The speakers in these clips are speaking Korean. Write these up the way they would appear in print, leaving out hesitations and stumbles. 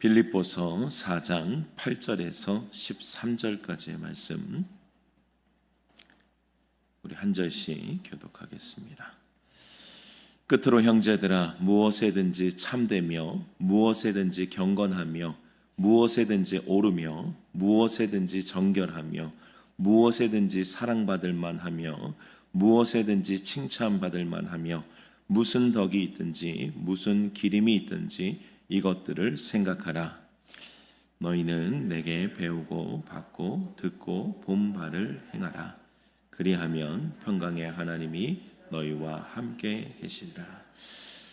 빌립보서 4장 8절에서 13절까지의 말씀 우리 한 절씩 교독하겠습니다. 끝으로 형제들아, 무엇에든지 참되며 무엇에든지 경건하며 무엇에든지 옳으며 무엇에든지 정결하며 무엇에든지 사랑받을 만하며 무엇에든지 칭찬받을 만하며 무슨 덕이 있든지 무슨 기림이 있든지 이것들을 생각하라. 너희는 내게 배우고 받고 듣고 본 바를 행하라. 그리하면 평강의 하나님이 너희와 함께 계시리라.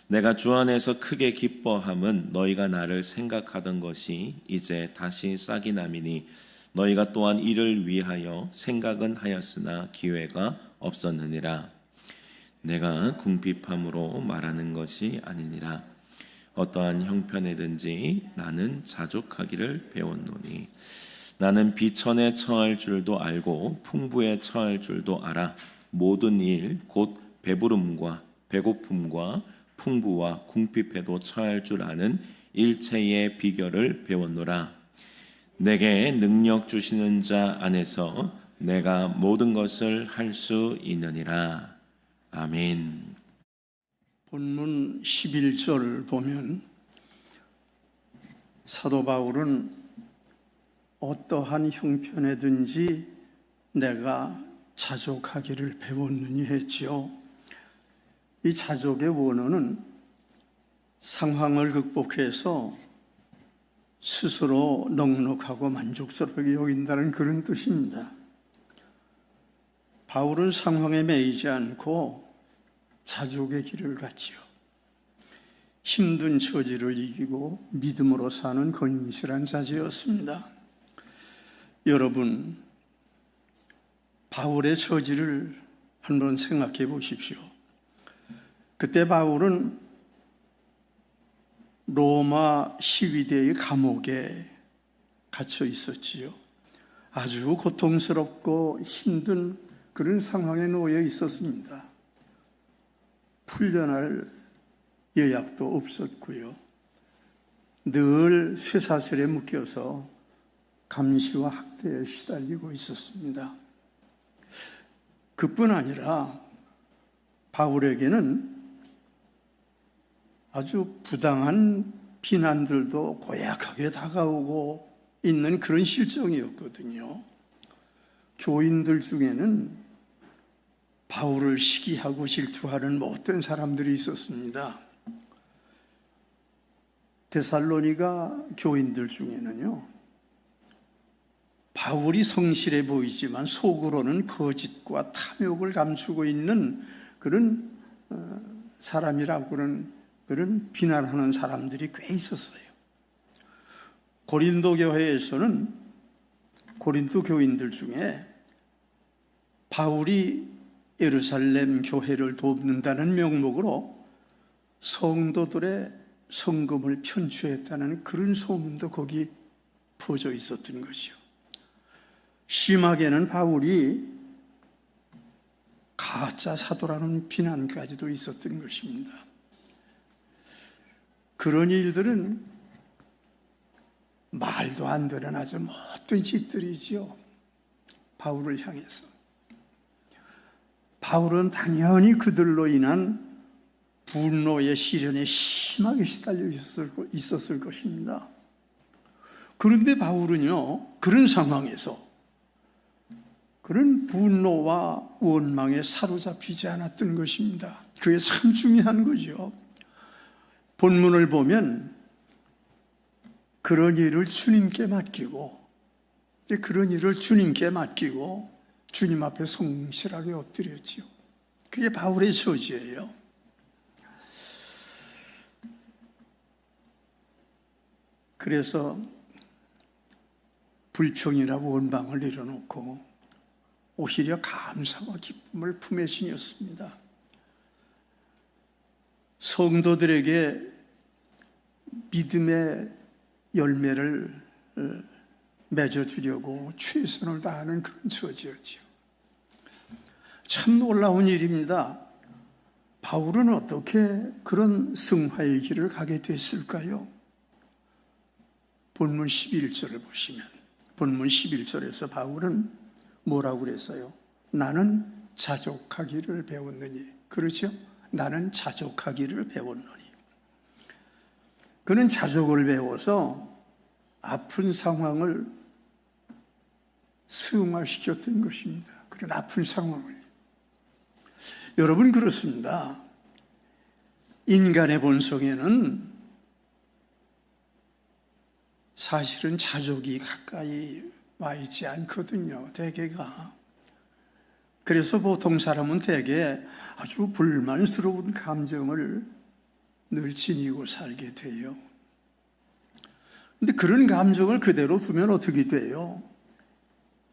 내가 주 안에서 크게 기뻐함은 너희가 나를 생각하던 것이 이제 다시 싹이 남이니 너희가 또한 이를 위하여 생각은 하였으나 기회가 없었느니라. 내가 궁핍함으로 말하는 것이 아니니라. 어떠한 형편에든지 나는 자족하기를 배웠노니 나는 비천에 처할 줄도 알고 풍부에 처할 줄도 알아. 모든 일 곧 배부름과 배고픔과 풍부와 궁핍에도 처할 줄 아는 일체의 비결을 배웠노라. 내게 능력 주시는 자 안에서 내가 모든 것을 할 수 있느니라. 아멘. 본문 11절 보면 사도 바울은 어떠한 형편에든지 내가 자족하기를 배웠느니 했지요. 이 자족의 원어는 상황을 극복해서 스스로 넉넉하고 만족스럽게 여긴다는 그런 뜻입니다. 바울은 상황에 매이지 않고 자족의 길을 갔지요. 힘든 처지를 이기고 믿음으로 사는 건실한 자세였습니다. 여러분, 바울의 처지를 한번 생각해 보십시오. 그때 바울은 로마 시위대의 감옥에 갇혀 있었지요. 아주 고통스럽고 힘든 그런 상황에 놓여 있었습니다. 풀려날 여약도 없었고요. 늘 쇠사슬에 묶여서 감시와 학대에 시달리고 있었습니다. 그뿐 아니라 바울에게는 아주 부당한 비난들도 고약하게 다가오고 있는 그런 실정이었거든요. 교인들 중에는 바울을 시기하고 질투하는 못된 사람들이 있었습니다. 데살로니가 교인들 중에는요, 바울이 성실해 보이지만 속으로는 거짓과 탐욕을 감추고 있는 그런 사람이라고는 그런 비난하는 사람들이 꽤 있었어요. 고린도 교회에서는 고린도 교인들 중에 바울이 예루살렘 교회를 돕는다는 명목으로 성도들의 성금을 편취했다는 그런 소문도 거기 퍼져 있었던 것이요. 심하게는 바울이 가짜 사도라는 비난까지도 있었던 것입니다. 그런 일들은 말도 안 되는 아주 못된 짓들이지요. 바울을 향해서. 바울은 당연히 그들로 인한 분노의 시련에 심하게 시달려 있었을 것입니다. 그런데 바울은요, 그런 상황에서 그런 분노와 원망에 사로잡히지 않았던 것입니다. 그게 참 중요한 거죠. 본문을 보면 그런 일을 주님께 맡기고 주님 앞에 성실하게 엎드렸지요. 그게 바울의 처지예요. 그래서 불평이나 원망을 내려놓고 오히려 감사와 기쁨을 품에 지녔습니다. 성도들에게 믿음의 열매를 맺어주려고 최선을 다하는 그런 처지였죠. 참 놀라운 일입니다. 바울은 어떻게 그런 승화의 길을 가게 됐을까요? 본문 11절을 보시면 본문 11절에서 바울은 뭐라고 그랬어요? 나는 자족하기를 배웠느니. 그렇죠? 나는 자족하기를 배웠느니. 그는 자족을 배워서 아픈 상황을 승화시켰던 것입니다. 그런 아픈 상황을. 여러분, 그렇습니다. 인간의 본성에는 사실은 자족이 가까이 와 있지 않거든요, 대개가. 그래서 보통 사람은 대개 아주 불만스러운 감정을 늘 지니고 살게 돼요. 근데 그런 감정을 그대로 두면 어떻게 돼요?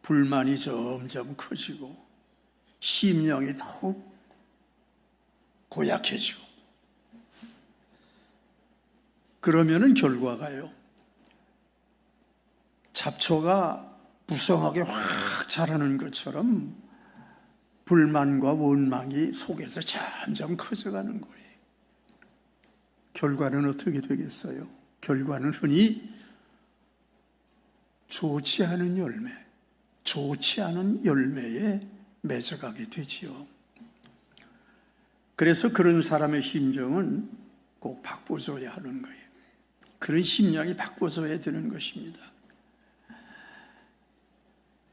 불만이 점점 커지고 심령이 더욱 고약해지고, 그러면은 결과가요, 잡초가 무성하게 확 자라는 것처럼 불만과 원망이 속에서 점점 커져가는 거예요. 결과는 어떻게 되겠어요? 결과는 흔히 좋지 않은 열매에 맺어가게 되지요. 그래서 그런 사람의 심정은 꼭 바꿔줘야 하는 거예요. 그런 심령이 바꿔줘야 되는 것입니다.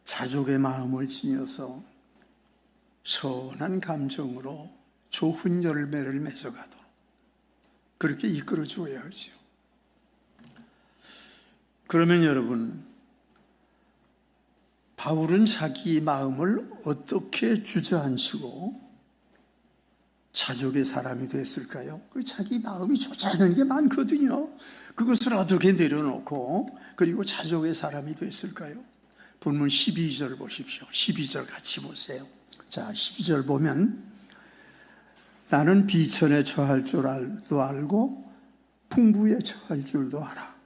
자족의 마음을 지녀서 선한 감정으로 좋은 열매를 맺어가도록 그렇게 이끌어줘야 하죠. 그러면 여러분, 바울은 자기 마음을 어떻게 주저앉히고 자족의 사람이 됐을까요? 그 자기 마음이 좋지 않은 게 많거든요. 그것을 어떻게 내려놓고 그리고 자족의 사람이 됐을까요? 본문 12절 보십시오. 12절 같이 보세요. 자, 12절 보면 나는 비천에 처할 줄도 알고 풍부에 처할 줄도 알아.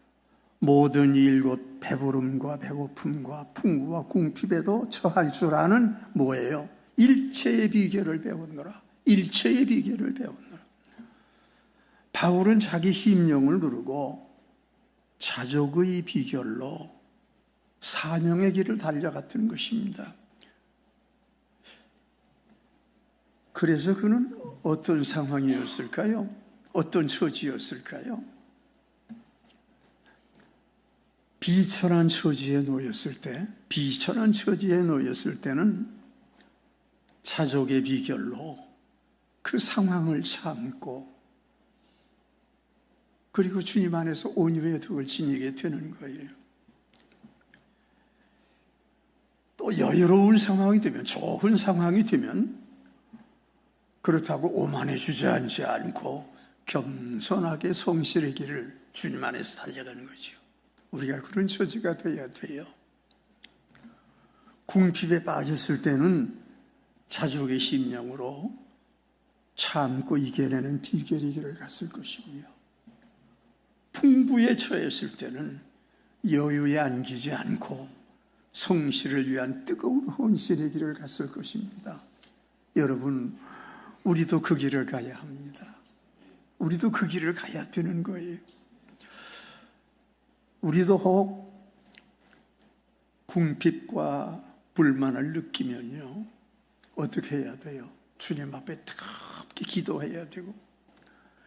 모든 일 곧 배부름과 배고픔과 풍부와 궁핍에도 처할 줄 아는 뭐예요? 일체의 비결을 배웠노라. 일체의 비결을 배웠노라. 바울은 자기 심령을 누르고 자족의 비결로 사명의 길을 달려갔던 것입니다. 그래서 그는 어떤 상황이었을까요? 어떤 처지였을까요? 비천한 처지에 놓였을 때는 자족의 비결로 그 상황을 참고 그리고 주님 안에서 온유의 덕을 지니게 되는 거예요. 또 여유로운 상황이 되면, 좋은 상황이 되면 그렇다고 오만해 주저앉지 않고 겸손하게 성실의 길을 주님 안에서 달려가는 거죠. 우리가 그런 처지가 되어야 돼요. 궁핍에 빠졌을 때는 자족의 심령으로 참고 이겨내는 비결의 길을 갔을 것이고요. 풍부에 처했을 때는 여유에 안기지 않고 성실을 위한 뜨거운 헌신의 길을 갔을 것입니다. 여러분, 우리도 그 길을 가야 합니다. 우리도 그 길을 가야 되는 거예요. 우리도 혹 궁핍과 불만을 느끼면요, 어떻게 해야 돼요? 주님 앞에 뜨겁게 기도해야 되고,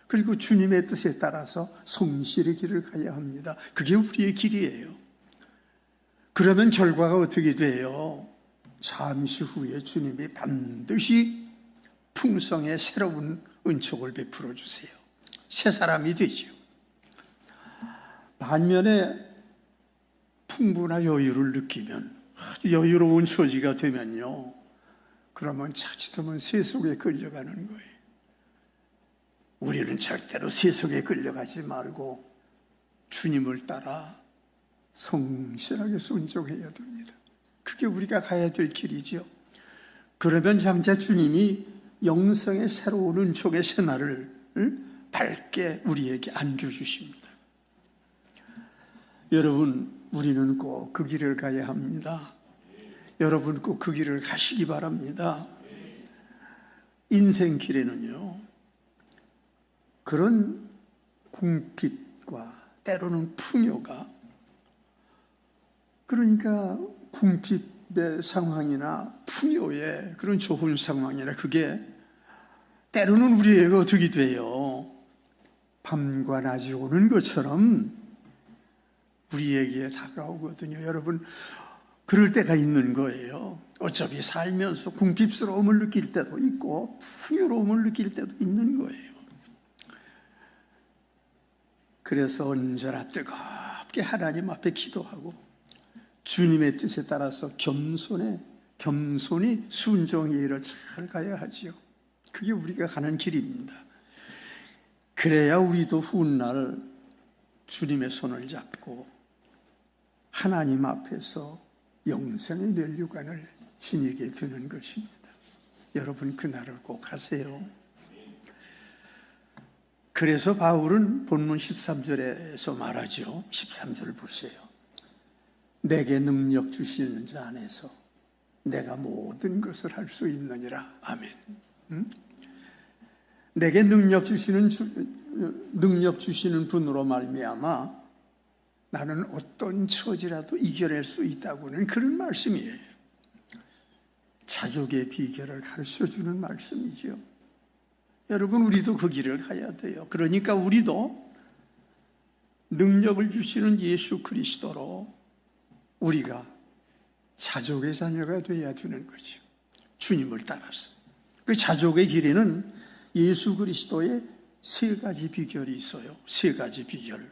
그리고 주님의 뜻에 따라서 성실의 길을 가야 합니다. 그게 우리의 길이에요. 그러면 결과가 어떻게 돼요? 잠시 후에 주님이 반드시 풍성의 새로운 은총을 베풀어 주세요. 새 사람이 되죠. 반면에 풍부나 여유를 느끼면, 아주 여유로운 처지가 되면요, 그러면 자칫하면 세속에 끌려가는 거예요. 우리는 절대로 세속에 끌려가지 말고 주님을 따라 성실하게 순종해야 됩니다. 그게 우리가 가야 될 길이죠. 그러면 장차 주님이 영성의 새로운 은총의 새날을 밝게 우리에게 안겨주십니다. 여러분, 우리는 꼭 그 길을 가야 합니다. 여러분 꼭 그 길을 가시기 바랍니다. 인생길에는요, 그런 궁핍과 때로는 풍요가 그러니까 궁핍의 상황이나 풍요의 그런 좋은 상황이나 그게 때로는 우리에게 어떻게 돼요? 밤과 낮이 오는 것처럼 우리에게 다가오거든요. 여러분, 그럴 때가 있는 거예요. 어차피 살면서 궁핍스러움을 느낄 때도 있고 풍요로움을 느낄 때도 있는 거예요. 그래서 언제나 뜨겁게 하나님 앞에 기도하고 주님의 뜻에 따라서 겸손히 순종의 일을 잘 가야 하지요. 그게 우리가 가는 길입니다. 그래야 우리도 훗날 주님의 손을 잡고 하나님 앞에서 영생의 면류관을 지니게 되는 것입니다. 여러분, 그날을 꼭 하세요. 그래서 바울은 본문 13절에서 말하죠. 13절 보세요. 내게 능력 주시는 자 안에서 내가 모든 것을 할 수 있느니라. 아멘. 내게 능력 주시는 분으로 말미암아 나는 어떤 처지라도 이겨낼 수 있다고는 그런 말씀이에요. 자족의 비결을 가르쳐주는 말씀이죠. 여러분, 우리도 그 길을 가야 돼요. 그러니까 우리도 능력을 주시는 예수 그리스도로 우리가 자족의 자녀가 되어야 되는 거죠. 주님을 따라서. 그 자족의 길에는 예수 그리스도의 세 가지 비결이 있어요. 세 가지 비결.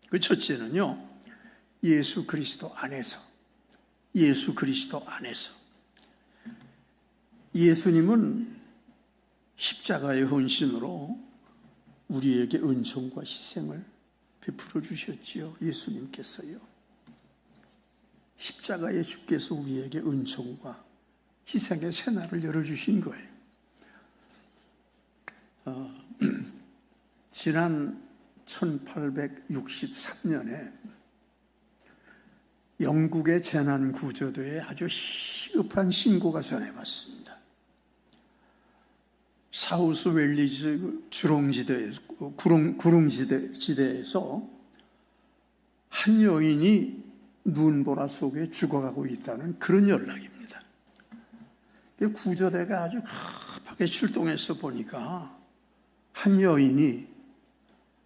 그 첫째는요, 예수 그리스도 안에서. 예수 그리스도 안에서. 예수님은 십자가의 헌신으로 우리에게 은총과 희생을 베풀어 주셨지요. 예수님께서요. 십자가의 주께서 우리에게 은총과 희생의 새날을 열어주신 거예요. 지난 1863년에 영국의 재난구조대에 아주 시급한 신고가 전해왔습니다. 사우스 웰리즈 구릉지대에서 한 여인이 눈보라 속에 죽어가고 있다는 그런 연락입니다. 구조대가 아주 급하게 출동해서 보니까 한 여인이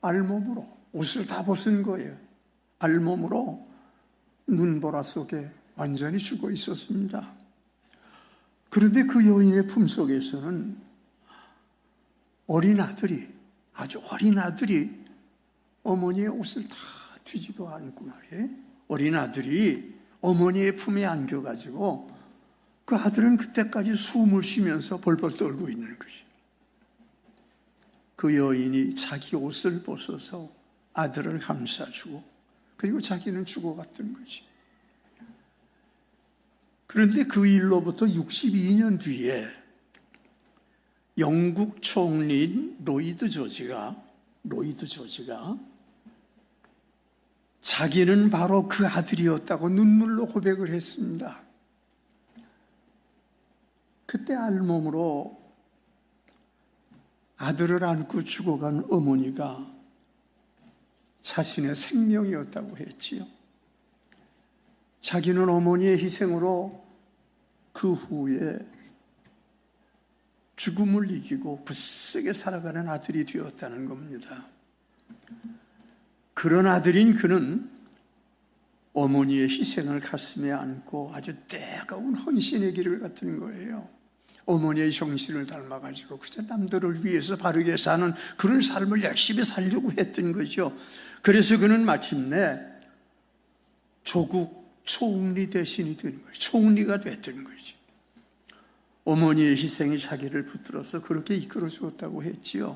알몸으로, 옷을 다 벗은 거예요. 알몸으로 눈보라 속에 완전히 죽어 있었습니다. 그런데 그 여인의 품속에서는 아주 어린 아들이 어머니의 옷을 다 뒤집어 안고 말이에요. 어린 아들이 어머니의 품에 안겨가지고 그 아들은 그때까지 숨을 쉬면서 벌벌 떨고 있는 거죠. 그 여인이 자기 옷을 벗어서 아들을 감싸주고 그리고 자기는 죽어갔던 거지. 그런데 그 일로부터 62년 뒤에 영국 총리인 로이드 조지가 자기는 바로 그 아들이었다고 눈물로 고백을 했습니다. 그때 알몸으로 아들을 안고 죽어간 어머니가 자신의 생명이었다고 했지요. 자기는 어머니의 희생으로 그 후에 죽음을 이기고 굳세게 살아가는 아들이 되었다는 겁니다. 그런 아들인 그는 어머니의 희생을 가슴에 안고 아주 뜨거운 헌신의 길을 갔던 거예요. 어머니의 정신을 닮아가지고 그저 남들을 위해서 바르게 사는 그런 삶을 열심히 살려고 했던 거죠. 그래서 그는 마침내 조국 총리 대신이 된 거예요. 총리가 됐던 거죠. 어머니의 희생이 자기를 붙들어서 그렇게 이끌어 주었다고 했지요.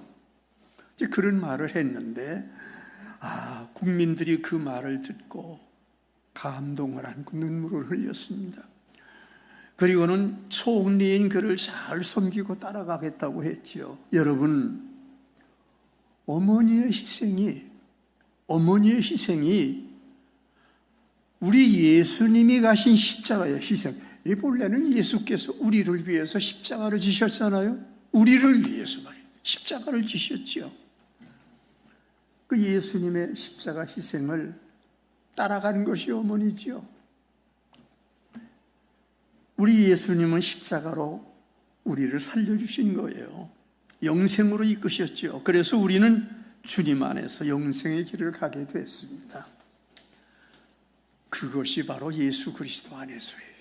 이제 그런 말을 했는데 국민들이 그 말을 듣고 감동을 안고 눈물을 흘렸습니다. 그리고는 총리인 그를 잘 섬기고 따라가겠다고 했지요. 여러분, 어머니의 희생이 우리 예수님이 가신 십자가의 희생. 이 본래는 예수께서 우리를 위해서 십자가를 지셨잖아요. 우리를 위해서 말이에요. 십자가를 지셨지요. 그 예수님의 십자가 희생을 따라간 것이 어머니지요. 우리 예수님은 십자가로 우리를 살려주신 거예요. 영생으로 이끄셨죠. 그래서 우리는 주님 안에서 영생의 길을 가게 됐습니다. 그것이 바로 예수 그리스도 안에서예요.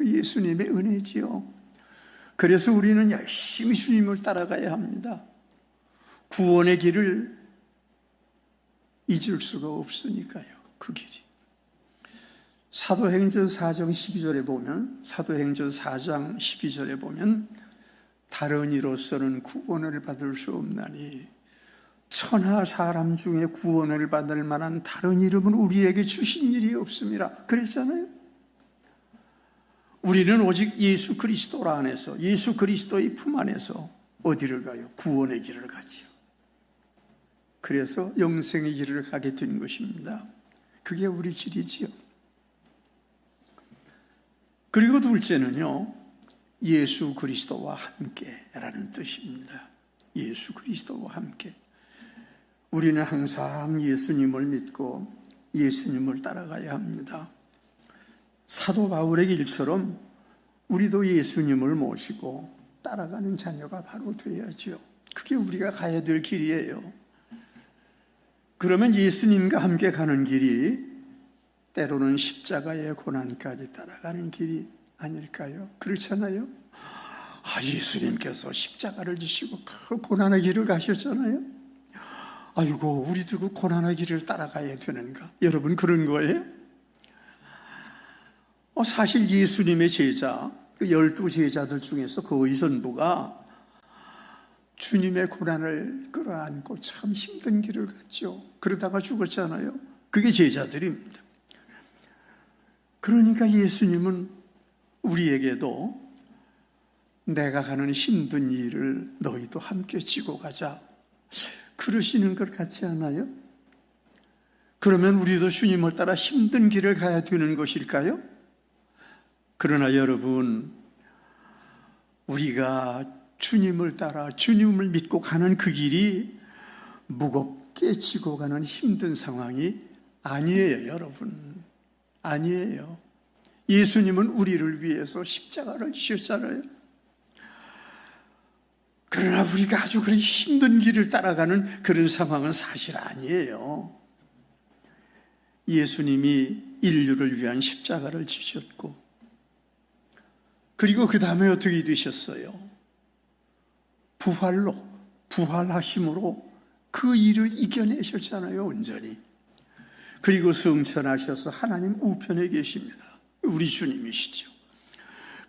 예수님의 은혜지요. 그래서 우리는 열심히 주님을 따라가야 합니다. 구원의 길을 잊을 수가 없으니까요. 그 길이. 사도행전 4장 12절에 보면, 사도행전 4장 12절에 보면, 다른 이로서는 구원을 받을 수 없나니 천하 사람 중에 구원을 받을 만한 다른 이름은 우리에게 주신 일이 없습니다. 그랬잖아요. 우리는 오직 예수 그리스도 안에서, 예수 그리스도의 품 안에서 어디를 가요? 구원의 길을 가지요. 그래서 영생의 길을 가게 된 것입니다. 그게 우리 길이지요. 그리고 둘째는요, 예수 그리스도와 함께라는 뜻입니다. 예수 그리스도와 함께. 우리는 항상 예수님을 믿고 예수님을 따라가야 합니다. 사도 바울의 길처럼 우리도 예수님을 모시고 따라가는 자녀가 바로 되어야죠. 그게 우리가 가야 될 길이에요. 그러면 예수님과 함께 가는 길이 때로는 십자가의 고난까지 따라가는 길이 아닐까요? 그렇잖아요? 예수님께서 십자가를 지시고 그 고난의 길을 가셨잖아요? 아이고, 우리도 그 고난의 길을 따라가야 되는가? 여러분, 그런 거예요? 사실 예수님의 제자, 그 12제자들 중에서 거의 전부가 주님의 고난을 끌어안고 참 힘든 길을 갔죠. 그러다가 죽었잖아요. 그게 제자들입니다. 그러니까 예수님은 우리에게도 내가 가는 힘든 일을 너희도 함께 지고 가자, 그러시는 것 같지 않아요? 그러면 우리도 주님을 따라 힘든 길을 가야 되는 것일까요? 그러나 여러분, 우리가 주님을 따라 주님을 믿고 가는 그 길이 무겁게 지고 가는 힘든 상황이 아니에요, 여러분. 아니에요. 예수님은 우리를 위해서 십자가를 지셨잖아요. 그러나 우리가 아주 그런 힘든 길을 따라가는 그런 상황은 사실 아니에요. 예수님이 인류를 위한 십자가를 지셨고, 그리고 그 다음에 어떻게 되셨어요? 부활하심으로 그 일을 이겨내셨잖아요, 온전히. 그리고 승천하셔서 하나님 우편에 계십니다. 우리 주님이시죠.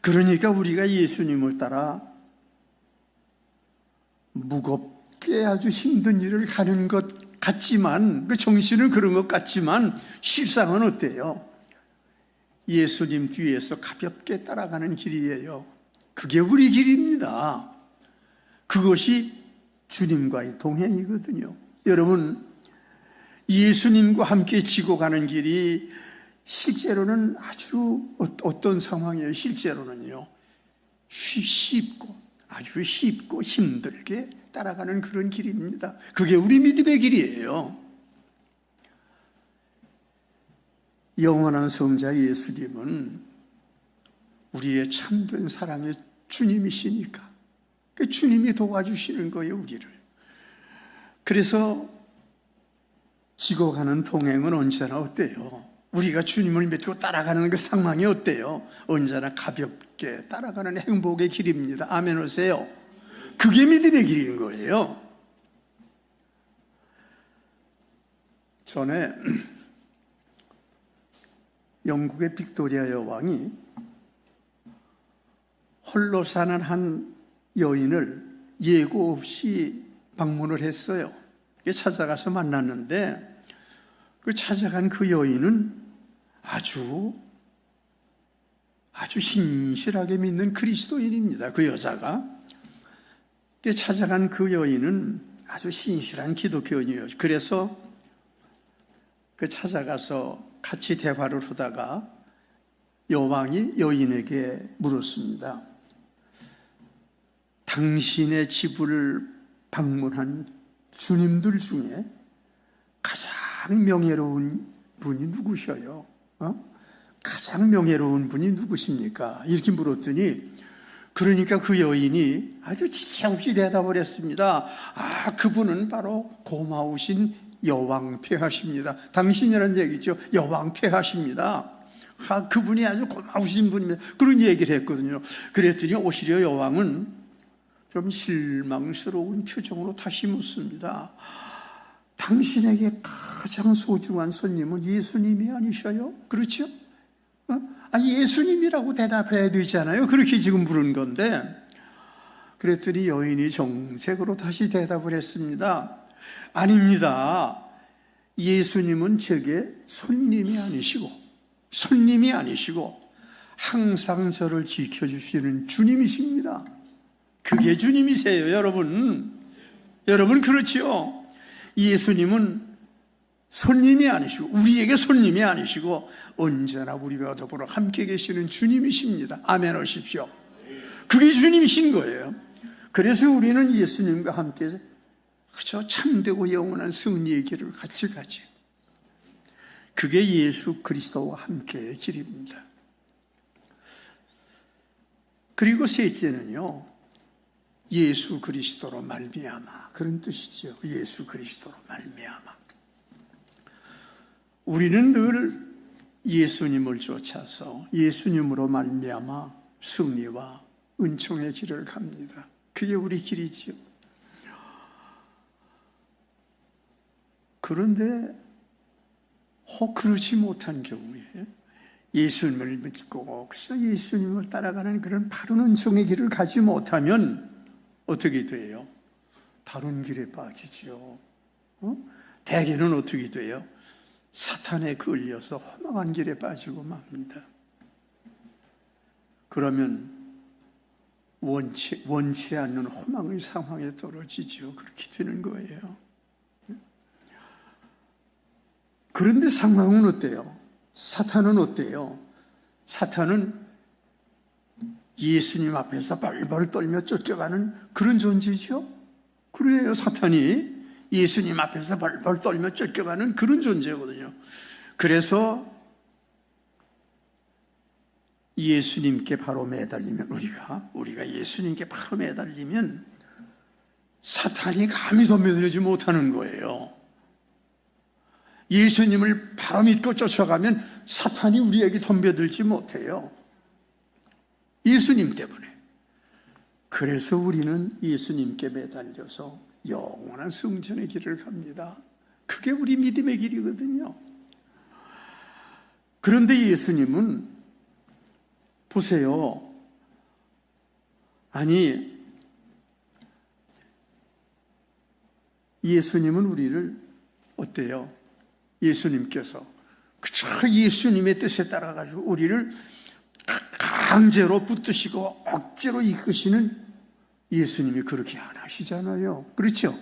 그러니까 우리가 예수님을 따라 무겁게 아주 힘든 일을 가는 것 같지만, 그 정신은 그런 것 같지만 실상은 어때요? 예수님 뒤에서 가볍게 따라가는 길이에요. 그게 우리 길입니다. 그것이 주님과의 동행이거든요. 여러분, 예수님과 함께 지고 가는 길이 실제로는 아주 어떤 상황이에요? 실제로는요, 아주 쉽고 힘들게 따라가는 그런 길입니다. 그게 우리 믿음의 길이에요. 영원한 성자 예수님은 우리의 참된 사랑의 주님이시니까 그 주님이 도와주시는 거예요, 우리를. 그래서 지고 가는 동행은 언제나 어때요? 우리가 주님을 믿고 따라가는 그 상황이 어때요? 언제나 가볍게 따라가는 행복의 길입니다. 아멘 하세요. 그게 믿음의 길인 거예요. 전에 영국의 빅토리아 여왕이 홀로 사는 한 여인을 예고 없이 방문을 했어요. 찾아가서 만났는데, 그 찾아간 그 여인은 아주 신실하게 믿는 그리스도인입니다. 그 여자가. 찾아간 그 여인은 아주 신실한 기독교인이에요. 그래서 그 찾아가서 같이 대화를 하다가 여왕이 여인에게 물었습니다. 당신의 집을 방문한 주님들 중에 가장 명예로운 분이 누구셔요? 가장 명예로운 분이 누구십니까? 이렇게 물었더니 그러니까 그 여인이 아주 지체 없이 대답을 했습니다. 그분은 바로 고마우신 여왕 폐하십니다. 당신이라는 얘기죠. 여왕 폐하십니다. 그분이 아주 고마우신 분입니다. 그런 얘기를 했거든요. 그랬더니 오히려 여왕은 좀 실망스러운 표정으로 다시 묻습니다. 당신에게 가장 소중한 손님은 예수님이 아니셔요? 그렇죠? 예수님이라고 대답해야 되잖아요. 그렇게 지금 물은 건데, 그랬더니 여인이 정색으로 다시 대답을 했습니다. 아닙니다. 예수님은 제게 손님이 아니시고 항상 저를 지켜주시는 주님이십니다. 그게 주님이세요, 여러분. 여러분, 그렇지요? 예수님은 손님이 아니시고, 우리에게 손님이 아니시고 언제나 우리와 더불어 함께 계시는 주님이십니다. 아멘 하십시오. 그게 주님이신 거예요. 그래서 우리는 예수님과 함께 그저 참되고 영원한 승리의 길을 같이 가지. 그게 예수 그리스도와 함께의 길입니다. 그리고 셋째는요, 예수 그리스도로 말미암아, 그런 뜻이죠. 예수 그리스도로 말미암아. 우리는 늘 예수님을 쫓아서 예수님으로 말미암아 승리와 은총의 길을 갑니다. 그게 우리 길이지요. 그런데 혹 그렇지 못한 경우에 예수님을 믿고 그래서 예수님을 따라가는 그런 바른 은총의 길을 가지 못하면 어떻게 돼요? 다른 길에 빠지죠. 대개는 어떻게 돼요? 사탄에 끌려서 험악한 길에 빠지고 맙니다. 그러면 원치 않는 험악의 상황에 떨어지죠. 그렇게 되는 거예요. 그런데 상황은 어때요? 사탄은 어때요? 사탄은 예수님 앞에서 벌벌 떨며 쫓겨가는 그런 존재죠. 그래요. 사탄이 예수님 앞에서 벌벌 떨며 쫓겨가는 그런 존재거든요. 그래서 예수님께 바로 매달리면 우리가 예수님께 바로 매달리면 사탄이 감히 덤벼들지 못하는 거예요. 예수님을 바로 믿고 쫓아가면 사탄이 우리에게 덤벼들지 못해요. 예수님 때문에. 그래서 우리는 예수님께 매달려서 영원한 승천의 길을 갑니다. 그게 우리 믿음의 길이거든요. 그런데 예수님은 보세요. 예수님은 우리를 어때요? 예수님께서 그저 예수님의 뜻에 따라가지고 우리를 강제로 붙드시고 억지로 이끄시는 예수님이 그렇게 안 하시잖아요. 그렇죠?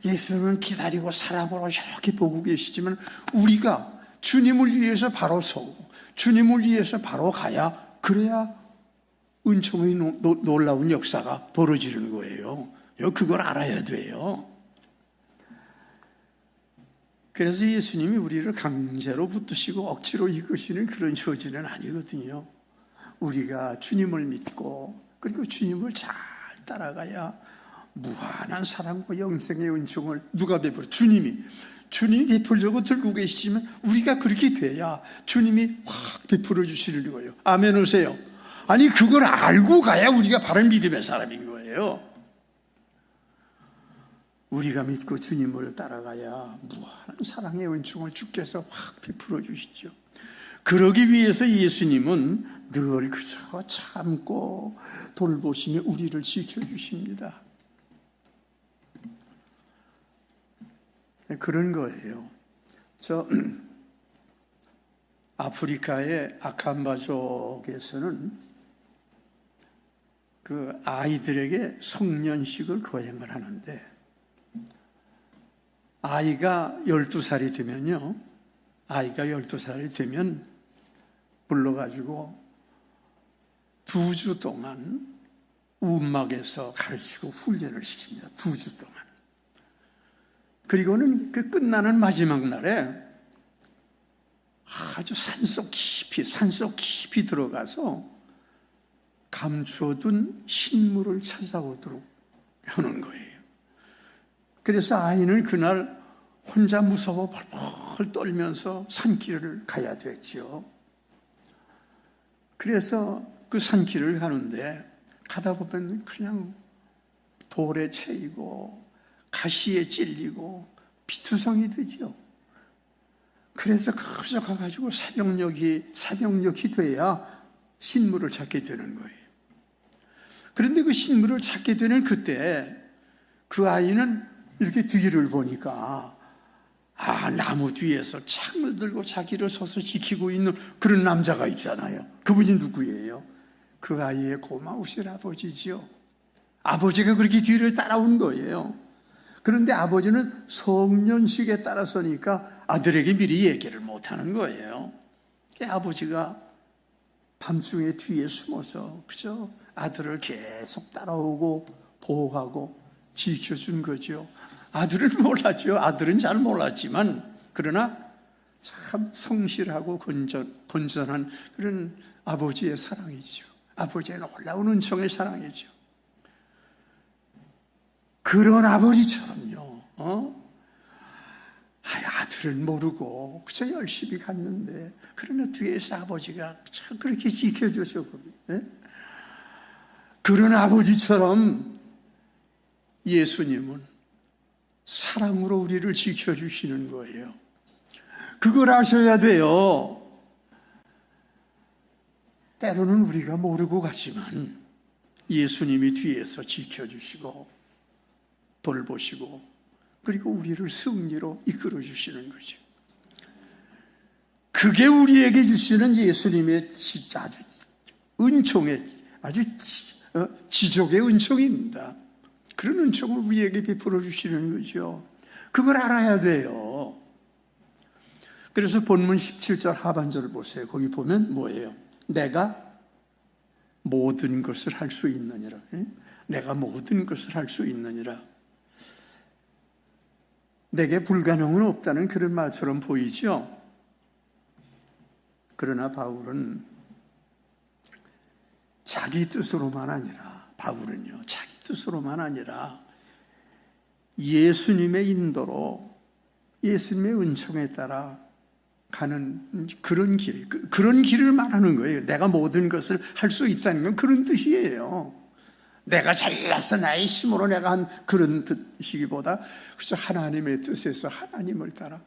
예수님은 기다리고 사랑으로 이렇게 보고 계시지만 우리가 주님을 위해서 바로 서고 주님을 위해서 바로 가야 그래야 은총의 놀라운 역사가 벌어지는 거예요. 그걸 알아야 돼요. 그래서 예수님이 우리를 강제로 붙드시고 억지로 이끄시는 그런 처지는 아니거든요. 우리가 주님을 믿고 그리고 주님을 잘 따라가야 무한한 사랑과 영생의 은총을 누가 베풀어? 주님이 베풀려고 들고 계시지만 우리가 그렇게 돼야 주님이 확 베풀어 주시는 거예요. 아멘 하세요. 그걸 알고 가야 우리가 바른 믿음의 사람인 거예요. 우리가 믿고 주님을 따라가야 무한한 사랑의 은총을 주께서 확 베풀어 주시죠. 그러기 위해서 예수님은 늘 그저 참고 돌보시며 우리를 지켜주십니다. 그런 거예요. 아프리카의 아캄바족에서는 그 아이들에게 성년식을 거행을 하는데 아이가 12살이 되면 불러가지고 2주 동안 움막에서 가르치고 훈련을 시킵니다. 2주 동안. 그리고는 그 끝나는 마지막 날에 아주 산속 깊이 들어가서 감추어둔 신물을 찾아오도록 하는 거예요. 그래서 아이는 그날 혼자 무서워 벌벌 떨면서 산길을 가야 됐죠. 그래서 그 산길을 가는데 가다 보면 그냥 돌에 채이고 가시에 찔리고 피투성이 되죠. 그래서 그저 가가지고 새벽녘이 돼야 신물을 찾게 되는 거예요. 그런데 그 신물을 찾게 되는 그때 그 아이는 이렇게 뒤를 보니까 나무 뒤에서 창을 들고 자기를 서서 지키고 있는 그런 남자가 있잖아요. 그분이 누구예요? 그 아이의 고마우실 아버지지요. 아버지가 그렇게 뒤를 따라온 거예요. 그런데 아버지는 성년식에 따라서니까 아들에게 미리 얘기를 못하는 거예요. 아버지가 밤중에 뒤에 숨어서 그저 아들을 계속 따라오고 보호하고 지켜준 거죠. 아들은 몰랐죠. 아들은 잘 몰랐지만 그러나 참 성실하고 건전한 그런 아버지의 사랑이죠. 아버지의 놀라운 은총의 사랑이죠. 그런 아버지처럼요. 아들은 모르고 그저 열심히 갔는데 그러나 뒤에서 아버지가 참 그렇게 지켜주셨거든요. 그런 아버지처럼 예수님은 사랑으로 우리를 지켜주시는 거예요. 그걸 아셔야 돼요. 때로는 우리가 모르고 가지만 예수님이 뒤에서 지켜주시고 돌보시고 그리고 우리를 승리로 이끌어 주시는 거죠. 그게 우리에게 주시는 예수님의 진짜 아주 은총의 아주 지족의 은총입니다. 그런 은총을 우리에게 베풀어 주시는 거죠. 그걸 알아야 돼요. 그래서 본문 17절 하반절 보세요. 거기 보면 뭐예요? 내가 모든 것을 할 수 있느니라. 내가 모든 것을 할 수 있느니라. 내게 불가능은 없다는 그런 말처럼 보이죠. 그러나 바울은 자기 뜻으로만 아니라 자기 뜻으로만 아니라 예수님의 인도로 예수님의 은총에 따라 가는 그런 길을 말하는 거예요. 내가 모든 것을 할 수 있다는 건 그런 뜻이에요. 내가 잘나서 나의 힘으로 내가 한 그런 뜻이기보다 그래서 하나님의 뜻에서 하나님을 따라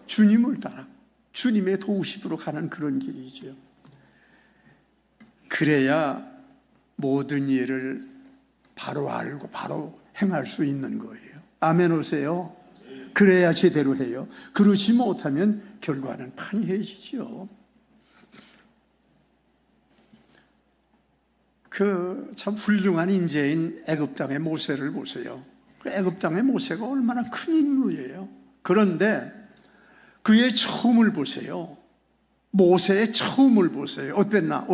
주님을 따라 주님의 도우심으로 가는 그런 길이죠. 그래야 모든 일을 바로 알고 바로 행할 수 있는 거예요. 아멘 오세요. 그래야 제대로 해요. 그렇지 못하면 결과는 판이해지죠. 그 참 훌륭한 인재인 애굽 땅의 모세를 보세요. 애굽 땅의 모세가 얼마나 큰 인물이에요. 그런데 그의 처음을 보세요. 모세의 처음을 보세요. 어땠나?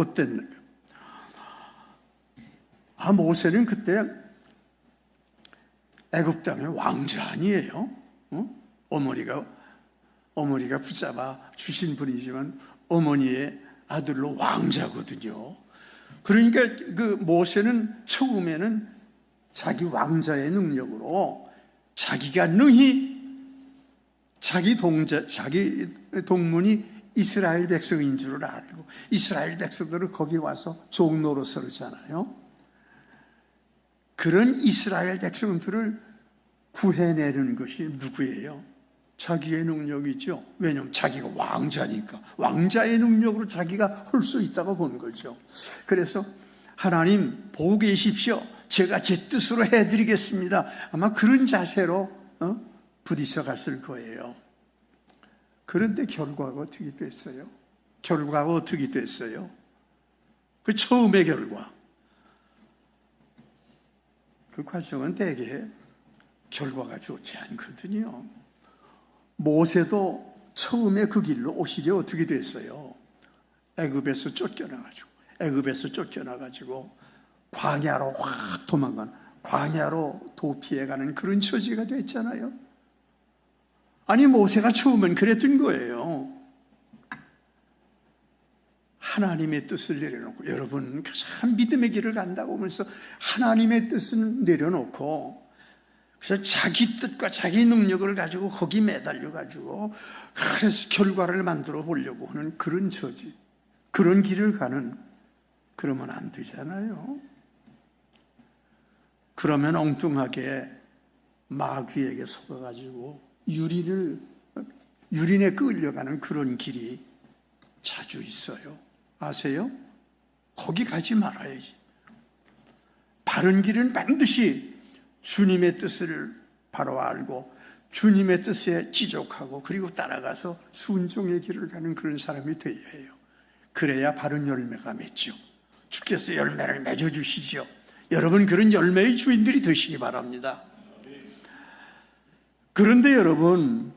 모세는 그때 애굽 땅의 왕자 아니에요. 어머니가 붙잡아 주신 분이지만 어머니의 아들로 왕자거든요. 그러니까 그 모세는 처음에는 자기 왕자의 능력으로 자기가 능히 자기 동문이 이스라엘 백성인 줄 알고 이스라엘 백성들은 거기 와서 종로로 서잖아요. 그런 이스라엘 백성들을 구해내는 것이 누구예요? 자기의 능력이죠. 왜냐하면 자기가 왕자니까 왕자의 능력으로 자기가 할 수 있다고 본 거죠. 그래서 하나님 보고 계십시오. 제가 제 뜻으로 해드리겠습니다. 아마 그런 자세로 부딪혀 갔을 거예요. 그런데 결과가 어떻게 됐어요? 그 처음의 결과. 그 과정은 대개 결과가 좋지 않거든요. 모세도 처음에 그 길로 오히려 어떻게 됐어요? 애굽에서 쫓겨나가지고 광야로 확 도망간, 광야로 도피해가는 그런 처지가 됐잖아요. 아니 모세가 처음엔 그랬던 거예요. 하나님의 뜻을 내려놓고, 여러분 참 믿음의 길을 간다고 하면서 하나님의 뜻을 내려놓고 그래서 자기 뜻과 자기 능력을 가지고 거기 매달려 가지고 그래서 결과를 만들어 보려고 하는 그런 처지, 그런 길을 가는, 그러면 안 되잖아요. 그러면 엉뚱하게 마귀에게 속아가지고 유린에 끌려가는 그런 길이 자주 있어요. 아세요? 거기 가지 말아야지. 바른 길은 반드시 주님의 뜻을 바로 알고 주님의 뜻에 지족하고 그리고 따라가서 순종의 길을 가는 그런 사람이 되어야 해요. 그래야 바른 열매가 맺죠. 주께서 열매를 맺어주시죠. 여러분 그런 열매의 주인들이 되시기 바랍니다. 그런데 여러분,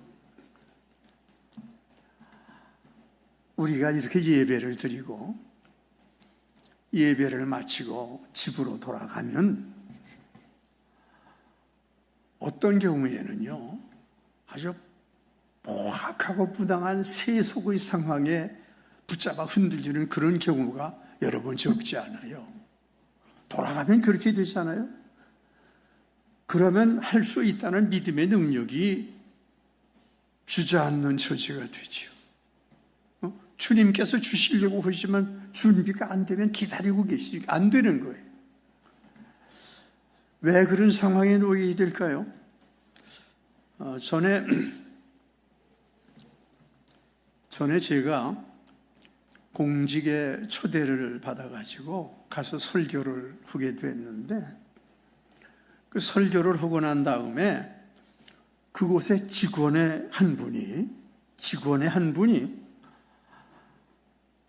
우리가 이렇게 예배를 드리고 예배를 마치고 집으로 돌아가면 어떤 경우에는요, 아주 포악하고 부당한 세속의 상황에 붙잡아 흔들리는 그런 경우가 여러분 적지 않아요. 돌아가면 그렇게 되잖아요. 그러면 할 수 있다는 믿음의 능력이 주저앉는 처지가 되죠. 주님께서 주시려고 하시지만 준비가 안 되면 기다리고 계시니까 안 되는 거예요. 왜 그런 상황에 놓이게 될까요? 전에 제가 공직의 초대를 받아가지고 가서 설교를 하게 됐는데, 그 설교를 하고 난 다음에 그곳에 직원의 한 분이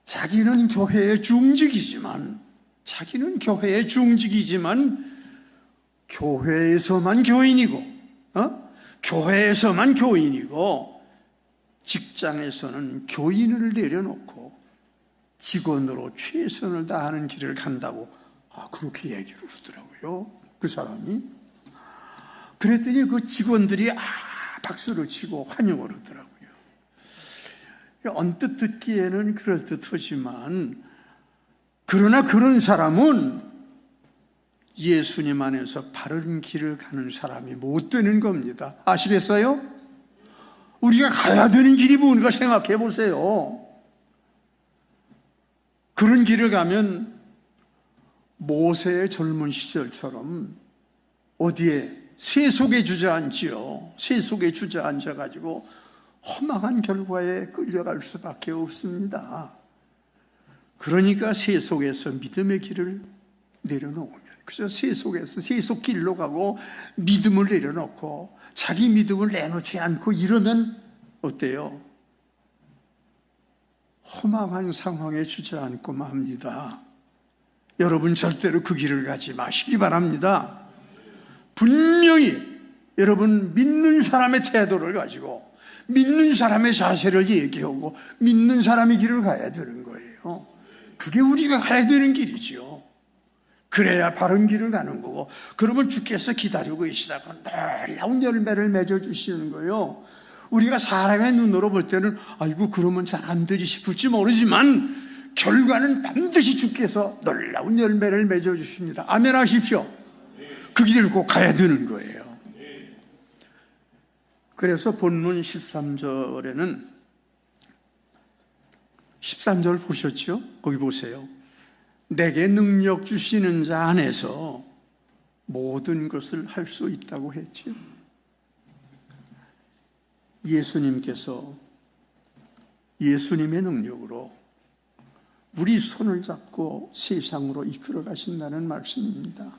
자기는 교회의 중직이지만 교회에서만 교인이고 직장에서는 교인을 내려놓고 직원으로 최선을 다하는 길을 간다고 그렇게 얘기를 하더라고요. 그 사람이. 그랬더니 그 직원들이 박수를 치고 환영을 하더라고요. 언뜻 듣기에는 그럴듯하지만, 그러나 그런 사람은 예수님 안에서 바른 길을 가는 사람이 못 되는 겁니다. 아시겠어요? 우리가 가야 되는 길이 뭔가 생각해 보세요. 그런 길을 가면 모세의 젊은 시절처럼 어디에 세속에 주저앉아가지고 험악한 결과에 끌려갈 수밖에 없습니다. 그러니까 세속에서 믿음의 길을 내려놓으면, 그래서 세속 길로 가고 믿음을 내려놓고 자기 믿음을 내놓지 않고 이러면 어때요? 험악한 상황에 주저앉고 맙니다. 여러분 절대로 그 길을 가지 마시기 바랍니다. 분명히 여러분 믿는 사람의 태도를 가지고 믿는 사람의 자세를 얘기하고 믿는 사람의 길을 가야 되는 거예요. 그게 우리가 가야 되는 길이죠. 그래야 바른 길을 가는 거고, 그러면 주께서 기다리고 계시다가 놀라운 열매를 맺어주시는 거예요. 우리가 사람의 눈으로 볼 때는 아이고 그러면 잘 안 되지 싶을지 모르지만 결과는 반드시 주께서 놀라운 열매를 맺어주십니다. 아멘 하십시오. 그 길을 꼭 가야 되는 거예요. 그래서 본문 13절에는 13절 보셨죠? 거기 보세요. 내게 능력 주시는 자 안에서 모든 것을 할 수 있다고 했죠. 예수님께서 예수님의 능력으로 우리 손을 잡고 세상으로 이끌어 가신다는 말씀입니다.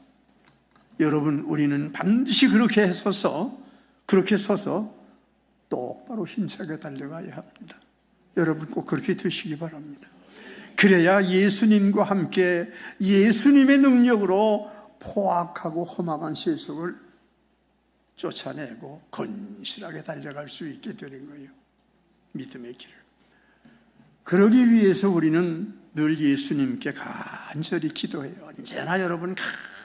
여러분, 우리는 반드시 그렇게 서서 똑바로 힘차게 달려가야 합니다. 여러분 꼭 그렇게 되시기 바랍니다. 그래야 예수님과 함께 예수님의 능력으로 포악하고 험악한 세속을 쫓아내고 건실하게 달려갈 수 있게 되는 거예요. 믿음의 길을. 그러기 위해서 우리는 늘 예수님께 간절히 기도해요. 언제나 여러분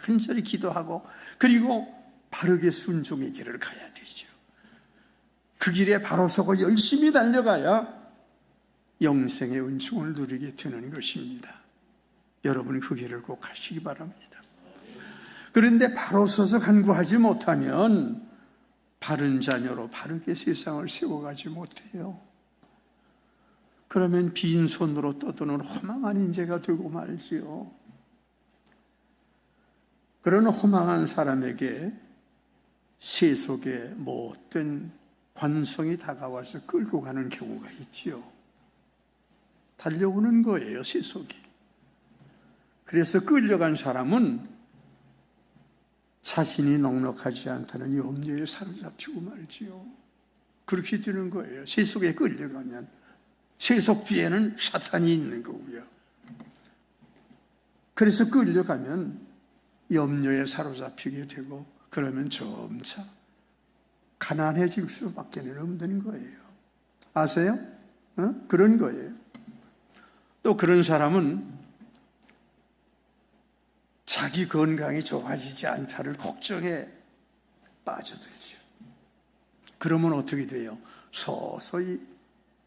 간절히 기도하고 그리고 바르게 순종의 길을 가야 되죠. 그 길에 바로 서고 열심히 달려가야 영생의 은총을 누리게 되는 것입니다. 여러분 그 길을 꼭 가시기 바랍니다. 그런데 바로 서서 간구하지 못하면 바른 자녀로 바르게 세상을 세워가지 못해요. 그러면 빈손으로 떠도는 허망한 인재가 되고 말지요. 그런 허망한 사람에게 세속의 못된 관성이 다가와서 끌고 가는 경우가 있지요. 달려오는 거예요, 세속이. 그래서 끌려간 사람은 자신이 넉넉하지 않다는 염려에 사로잡히고 말지요. 그렇게 되는 거예요. 세속에 끌려가면 세속 뒤에는 사탄이 있는 거고요. 그래서 끌려가면 염려에 사로잡히게 되고 그러면 점차 가난해질 수밖에 없는 거예요. 아세요? 그런 거예요. 또 그런 사람은 자기 건강이 좋아지지 않다를 걱정에 빠져들죠. 그러면 어떻게 돼요? 서서히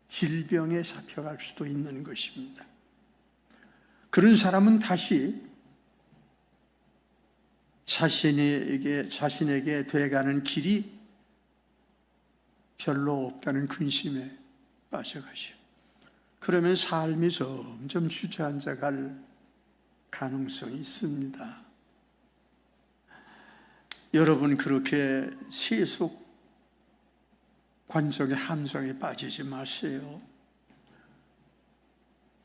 질병에 잡혀갈 수도 있는 것입니다. 그런 사람은 다시 자신에게 돼가는 길이 별로 없다는 근심에 빠져가죠. 그러면 삶이 점점 주저앉아갈 가능성이 있습니다. 여러분 그렇게 세속 관성의 함정에 빠지지 마세요.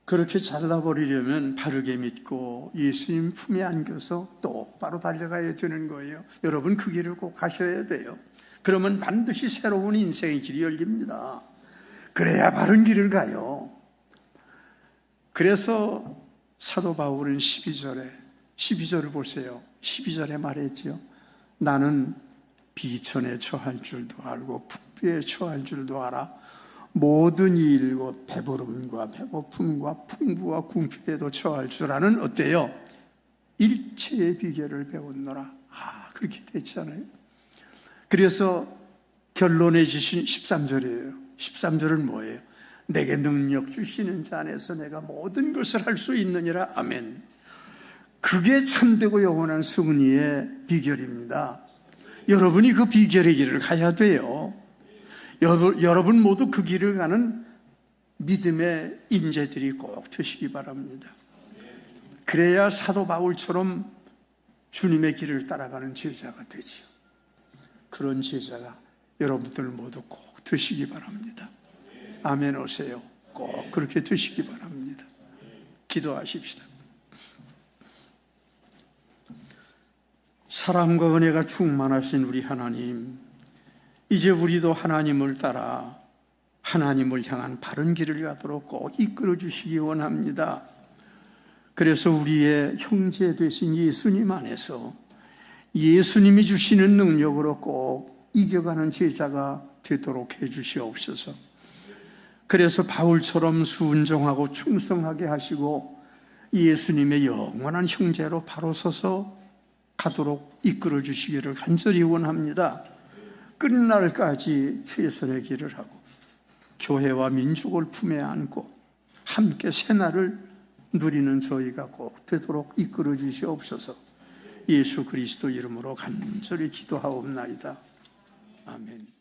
그렇게 잘라버리려면 바르게 믿고 예수님 품에 안겨서 똑바로 달려가야 되는 거예요. 여러분 그 길을 꼭 가셔야 돼요. 그러면 반드시 새로운 인생의 길이 열립니다. 그래야 바른 길을 가요. 그래서 사도 바울은 12절을 보세요. 12절에 말했지요. 나는 비천에 처할 줄도 알고 북비에 처할 줄도 알아. 모든 일과 배부름과 배고픔과 풍부와 궁핍에도 처할 줄 아는 어때요? 일체의 비결을 배웠노라. 그렇게 됐잖아요. 그래서 결론해 주신 13절이에요. 13절은 뭐예요? 내게 능력 주시는 자 안에서 내가 모든 것을 할 수 있느니라. 아멘. 그게 참되고 영원한 승리의 비결입니다. 여러분이 그 비결의 길을 가야 돼요. 여러분 모두 그 길을 가는 믿음의 인재들이 꼭 되시기 바랍니다. 그래야 사도 바울처럼 주님의 길을 따라가는 제자가 되죠. 그런 제자가 여러분들 모두 꼭 되시기 바랍니다. 아멘 오세요. 꼭 그렇게 되시기 바랍니다. 기도하십시다. 사랑과 은혜가 충만하신 우리 하나님, 이제 우리도 하나님을 따라 하나님을 향한 바른 길을 가도록 꼭 이끌어 주시기 원합니다. 그래서 우리의 형제 되신 예수님 안에서 예수님이 주시는 능력으로 꼭 이겨가는 제자가 되도록 해 주시옵소서. 그래서 바울처럼 순종하고 충성하게 하시고 예수님의 영원한 형제로 바로 서서 가도록 이끌어 주시기를 간절히 원합니다. 끝날까지 최선의 길을 하고 교회와 민족을 품에 안고 함께 새날을 누리는 저희가 꼭 되도록 이끌어 주시옵소서. 예수 그리스도 이름으로 간절히 기도하옵나이다. 아멘.